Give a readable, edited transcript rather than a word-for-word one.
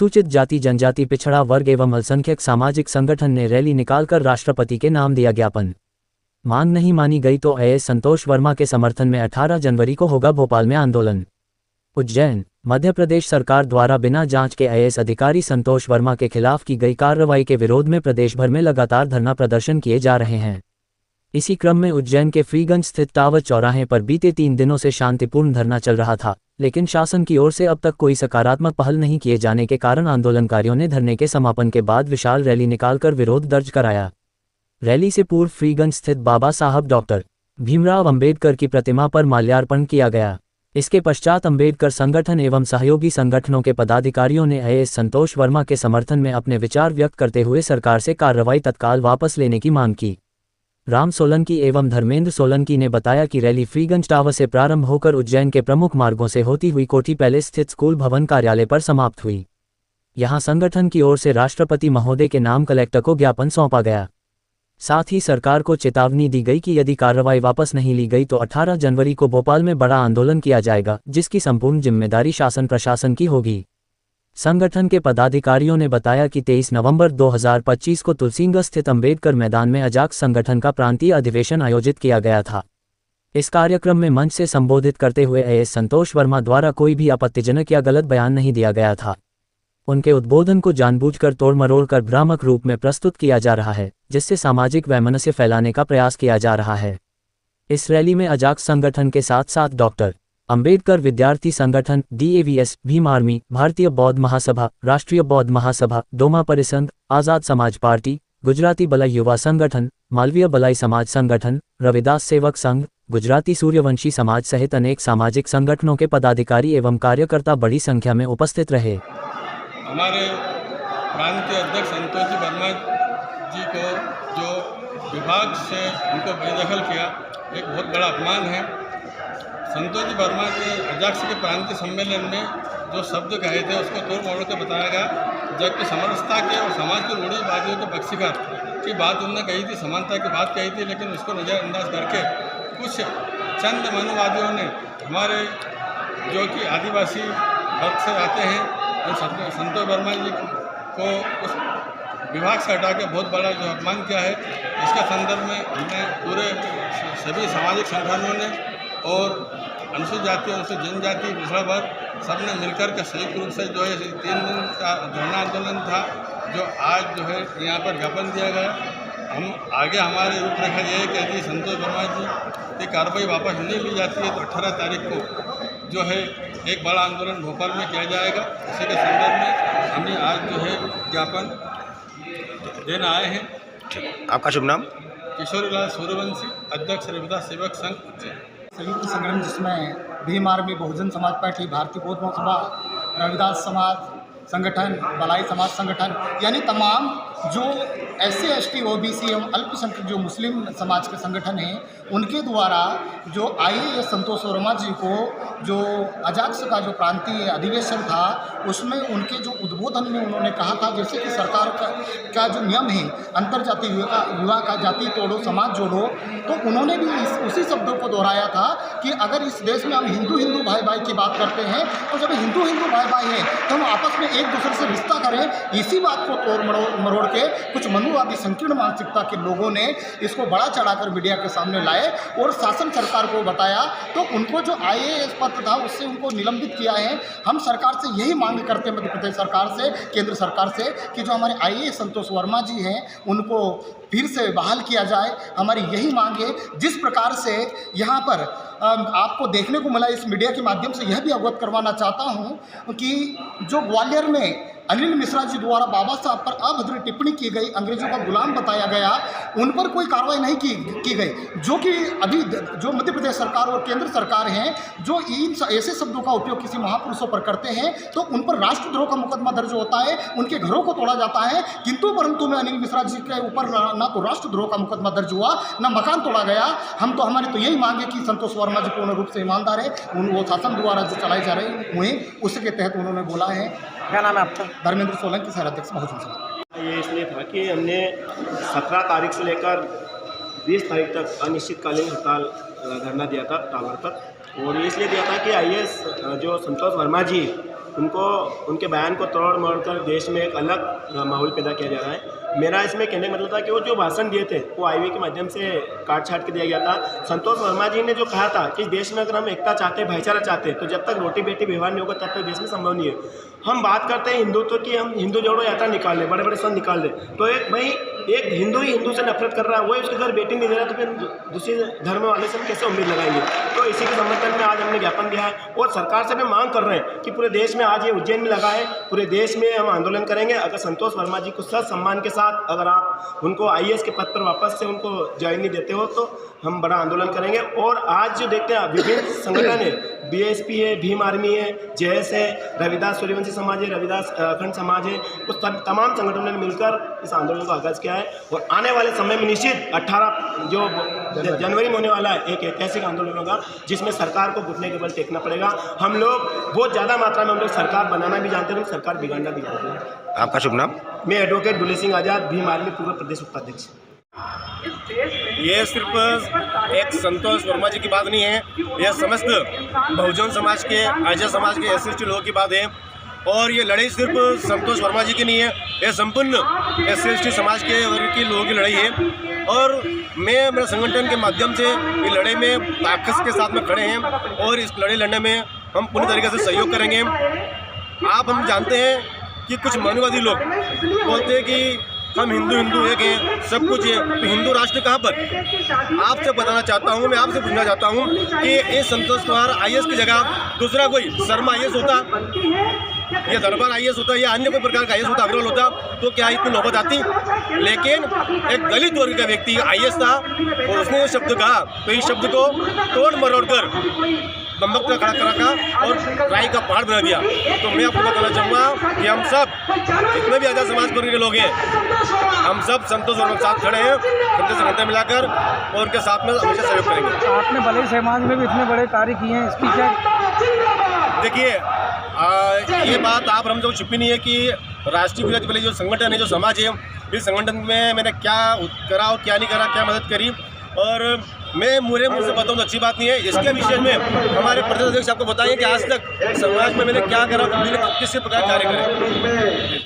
अनुसूचित जाति जनजाति पिछड़ा वर्ग एवं अल्पसंख्यक सामाजिक संगठन ने रैली निकालकर राष्ट्रपति के नाम दिया ज्ञापन। मांग नहीं मानी गई तो आईएएस संतोष वर्मा के समर्थन में 18 जनवरी को होगा भोपाल में आंदोलन। उज्जैन, मध्य प्रदेश सरकार द्वारा बिना जांच के आईएएस अधिकारी संतोष वर्मा के खिलाफ की गई कार्रवाई के विरोध में प्रदेश भर में लगातार धरना प्रदर्शन किए जा रहे हैं। इसी क्रम में उज्जैन के फ्रीगंज स्थित टावर चौराहे पर बीते 3 दिनों से शांतिपूर्ण धरना चल रहा था, लेकिन शासन की ओर से अब तक कोई सकारात्मक पहल नहीं किए जाने के कारण आंदोलनकारियों ने धरने के समापन के बाद विशाल रैली निकालकर विरोध दर्ज कराया। रैली से पूर्व फ्रीगंज स्थित बाबा साहब डॉक्टर भीमराव अंबेडकर की प्रतिमा पर माल्यार्पण किया गया। इसके पश्चात अंबेडकर संगठन एवं सहयोगी संगठनों के पदाधिकारियों ने आईएएस संतोष वर्मा के समर्थन में अपने विचार व्यक्त करते हुए सरकार से कार्रवाई तत्काल वापस लेने की मांग की। राम सोलंकी एवं धर्मेंद्र सोलंकी ने बताया कि रैली फ्रीगंज टावर से प्रारंभ होकर उज्जैन के प्रमुख मार्गों से होती हुई कोठी पैलेस स्थित स्कूल भवन कार्यालय पर समाप्त हुई। यहां संगठन की ओर से राष्ट्रपति महोदय के नाम कलेक्टर को ज्ञापन सौंपा गया। साथ ही सरकार को चेतावनी दी गई कि यदि कार्रवाई वापस नहीं ली गई तो 18 जनवरी को भोपाल में बड़ा आंदोलन किया जाएगा, जिसकी संपूर्ण जिम्मेदारी शासन प्रशासन की होगी। संगठन के पदाधिकारियों ने बताया कि 23 नवंबर 2025 को तुलसीगंज स्थित अंबेडकर मैदान में अजाक्स संगठन का प्रांतीय अधिवेशन आयोजित किया गया था। इस कार्यक्रम में मंच से संबोधित करते हुए आईएएस संतोष वर्मा द्वारा कोई भी आपत्तिजनक या गलत बयान नहीं दिया गया था। उनके उद्बोधन को जानबूझकर तोड़-मरोड़ कर भ्रामक रूप में प्रस्तुत किया जा रहा है, जिससे सामाजिक वैमनस्य फैलाने का प्रयास किया जा रहा है। इस रैली में अजाक्स संगठन के साथ साथ डॉक्टर अंबेडकर विद्यार्थी संगठन, DAVS, भीम आर्मी, भारतीय बौद्ध महासभा, राष्ट्रीय बौद्ध महासभा, डोमा परिसंघ, आजाद समाज पार्टी, गुजराती बलाई युवा संगठन, मालवीय बलाई समाज संगठन, रविदास सेवक संघ, गुजराती सूर्यवंशी समाज सहित अनेक सामाजिक संगठनों के पदाधिकारी एवं कार्यकर्ता बड़ी संख्या में उपस्थित रहे। हमारे प्रांतीय अध्यक्ष संतोष जी वर्मा जी को जो विभाग से उनको बेदखल किया, एक बहुत बड़ा अपमान है। संतोष जी वर्मा के अध्यक्ष के प्रांतीय सम्मेलन में जो शब्द कहे थे उसको तोड़ मरोड़ के बताया गया, जबकि समरसता के और समाज की रूढ़िवादियों के बख्शीकार की बात उन्होंने कही थी, समानता की बात कही थी, लेकिन उसको नज़रअंदाज करके कुछ चंद मनुवादियों ने हमारे जो कि आदिवासी वर्ग से आते हैं उन संतोष वर्मा जी को उस विभाग से हटा के बहुत बड़ा जो अपमान किया है। इसके संदर्भ में हमने पूरे सभी सामाजिक संगठनों ने और अनुसूचित जाति, अनुसूचित जनजाति, पिछड़ा वर्ग सब ने मिलकर के संयुक्त रूप से जो है 3 दिन का धरना आंदोलन था, जो आज जो है यहाँ पर ज्ञापन दिया गया। हम आगे हमारी रूपरेखा ये है कि यदि संतोष वर्मा जी की कार्रवाई वापस नहीं ली जाती है तो 18 तारीख को जो है एक बड़ा आंदोलन भोपाल में किया जाएगा। इसी के संदर्भ में हमें आज जो है ज्ञापन देना आए हैं। आपका शुभ नाम? किशोरीलाल सूर्यवंशी, अध्यक्ष रविदास सेवक संघ। संयुक्त संगठन जिसमें भीम आर्मी, बहुजन समाज पार्टी, भारतीय बौद्ध महासभा, रविदास समाज संगठन, बलाई समाज संगठन, यानी तमाम जो SC, ST, OBC एवं अल्पसंख्यक जो मुस्लिम समाज के संगठन हैं, उनके द्वारा जो आईएएस संतोष वर्मा जी को जो अजाक्स का जो प्रांतीय अधिवेशन था उसमें उनके जो उद्बोधन में उन्होंने कहा था, जैसे कि सरकार का जो नियम है अंतरजातीय विवाह का, जाति तोड़ो समाज जोड़ो, तो उन्होंने भी उसी शब्दों को दोहराया था कि अगर इस देश में हम हिंदू हिंदू भाई भाई की बात करते हैं तो जब हिंदू हिंदू भाई भाई हैं तो हम आपस में एक दूसरे से रिश्ता करें। इसी बात को तोड़ मरोड़ के कुछ मनुवादी संकीर्ण मानसिकता के लोगों ने इसको बड़ा चढ़ाकर मीडिया के सामने लाए और शासन सरकार को बताया, तो उनको जो आईएएस पद था उससे उनको निलंबित किया है। हम सरकार से यही मांग करते हैं, मध्य प्रदेश सरकार से, केंद्र सरकार से, कि जो हमारे आईएएस संतोष वर्मा जी हैं उनको फिर से बहाल किया जाए। हमारी यही मांग है। जिस प्रकार से यहाँ पर आपको देखने को मिला, इस मीडिया के माध्यम से यह भी अवगत करवाना चाहता हूँ कि जो ग्वालियर में अनिल मिश्रा जी द्वारा बाबा साहब पर अभद्र टिप्पणी की गई, अंग्रेजों का गुलाम बताया गया, उन पर कोई कार्रवाई नहीं की गई, जो कि अभी जो मध्य प्रदेश सरकार और केंद्र सरकार हैं जो इन ऐसे शब्दों का उपयोग किसी महापुरुषों पर करते हैं तो उन पर राष्ट्रद्रोह का मुकदमा दर्ज होता है, उनके घरों को तोड़ा जाता है। किंतु परंतु में अनिल मिश्रा जी के ऊपर ना तो राष्ट्रद्रोह का मुकदमा दर्ज हुआ, ना मकान तोड़ा गया। हमारी तो यही मांग है कि संतोष वर्मा जी पूर्ण रूप से ईमानदार है, वो शासन द्वारा जो चलाई जा रही मुहिम उसके तहत उन्होंने बोला है। क्या नाम है आपका? धर्मेंद्र सोलंकी, शहर अध्यक्ष बहुजन समाज। ये इसलिए था कि हमने 17 तारीख से लेकर 20 तारीख तक अनिश्चितकालीन हड़ताल धरना दिया था टावर पर, और ये इसलिए दिया था कि आईएएस जो संतोष वर्मा जी उनको उनके बयान को तोड़ मोड़ कर देश में एक अलग माहौल पैदा किया जा रहा है। मेरा इसमें कहने का मतलब था कि वो जो भाषण दिए थे वो हाईवे के माध्यम से काट छाट के दिया गया था। संतोष वर्मा जी ने जो कहा था कि देश में अगर हम एकता चाहते हैं, भाईचारा चाहते हैं, तो जब तक रोटी बेटी व्यवहार नहीं होगा तब तक देश में संभव नहीं है। हम बात करते हैं हिंदुत्व की, हम हिंदू जोड़ो यात्रा निकाल लें, बड़े बड़े संत निकाल दें, तो एक हिंदू ही हिंदू से नफरत कर रहा है, वही उसके घर बेटी नहीं दे रहा, तो फिर दूसरे धर्म वाले से हम कैसे उम्मीद लगाएंगे। तो इसी के समर्थन में आज हमने ज्ञापन दिया है और सरकार से भी मांग कर रहे हैं कि पूरे देश में आज ये उज्जैन में लगा है, पूरे देश में हम आंदोलन करेंगे। अगर संतोष वर्मा जी को सच सम्मान के साथ अगर आप उनको IAS के पद पर वापस से उनको ज्वाइन नहीं देते हो तो हम बड़ा आंदोलन करेंगे। और आज जो देखते हैं विभिन्न संगठन है, BSP है, भीम आर्मी है, JS है, रविदास सूर्यवंशी समाज है, रविदास अखंड समाज है, उस तमाम संगठनों ने मिलकर इस आंदोलन को आगाज़ किया है। और आने वाले समय में निश्चित 18 जो जनवरी में होने वाला है एक ऐतिहासिक आंदोलन होगा जिसमें सरकार को घुटने के बल टेकना पड़ेगा। हम लोग बहुत ज़्यादा मात्रा में हम लोग सरकार बनाना भी जानते हैं, सरकार बिगाड़ना भी जानते हैं। आपका शुभ नाम? मैं एडवोकेट दुले सिंह आज़ाद, भीम आर्मी पूर्व प्रदेश उपाध्यक्ष। ये सिर्फ एक संतोष वर्मा जी की बात नहीं है, यह समस्त बहुजन समाज के, आर्य समाज के SC/ST लोगों की बात है। और ये लड़ाई सिर्फ संतोष वर्मा जी की नहीं है, यह संपूर्ण SC/ST समाज के वर्ग के लोगों की लड़ाई है। और मेरे संगठन के माध्यम से ये लड़ाई में ताकत के साथ में खड़े हैं और इस लड़ाई लड़ने में हम पूरी तरीके से सहयोग करेंगे। हम जानते हैं कि कुछ मानववादी लोग बोलते हैं कि हम हिंदू एक हैं, सब कुछ है, तो हिंदू राष्ट्र कहाँ पर? आपसे बताना चाहता हूँ, मैं आपसे पूछना चाहता हूँ कि इस संतोष कुमार IAS की जगह दूसरा कोई शर्मा IAS होता, या दरबार IAS होता, या अन्य कोई प्रकार का IAS होता, अग्रवाल होता, तो क्या इतनी नौबत आती? लेकिन एक दलित वर्ग का व्यक्ति IAS था और उसने ये शब्द कहा, तो इस शब्द को तोड़ मरोड़ कर बम्बक का खड़ा करा का और राई का पहाड़ बना दिया। तो मैं आपको बताना चाहूँगा कि हम सब जितने भी आज़ाद समाज वर्ग के लोग हैं, हम सब संतोष वर्मा के साथ खड़े हैं, कंधे से कंधे मिलाकर, और उनके साथ में हमेशा सहयोग करेंगे। आपने भले समाज में भी इतने बड़े कार्य किए हैं, इसकी क्या? देखिए, ये बात आप हम जो छुपी नहीं है कि राष्ट्रीय विरोधी वाले जो संगठन है, जो समाज है, इस संगठन में मैंने क्या करा और क्या नहीं करा, क्या मदद करी, और मैं मुझे मुझसे बताऊँ तो अच्छी बात नहीं है। इसके विषय में हमारे प्रदेश अध्यक्ष आपको बताएंगे कि आज तक समाज में मैंने क्या करा, मैंने किस प्रकार कार्य करे।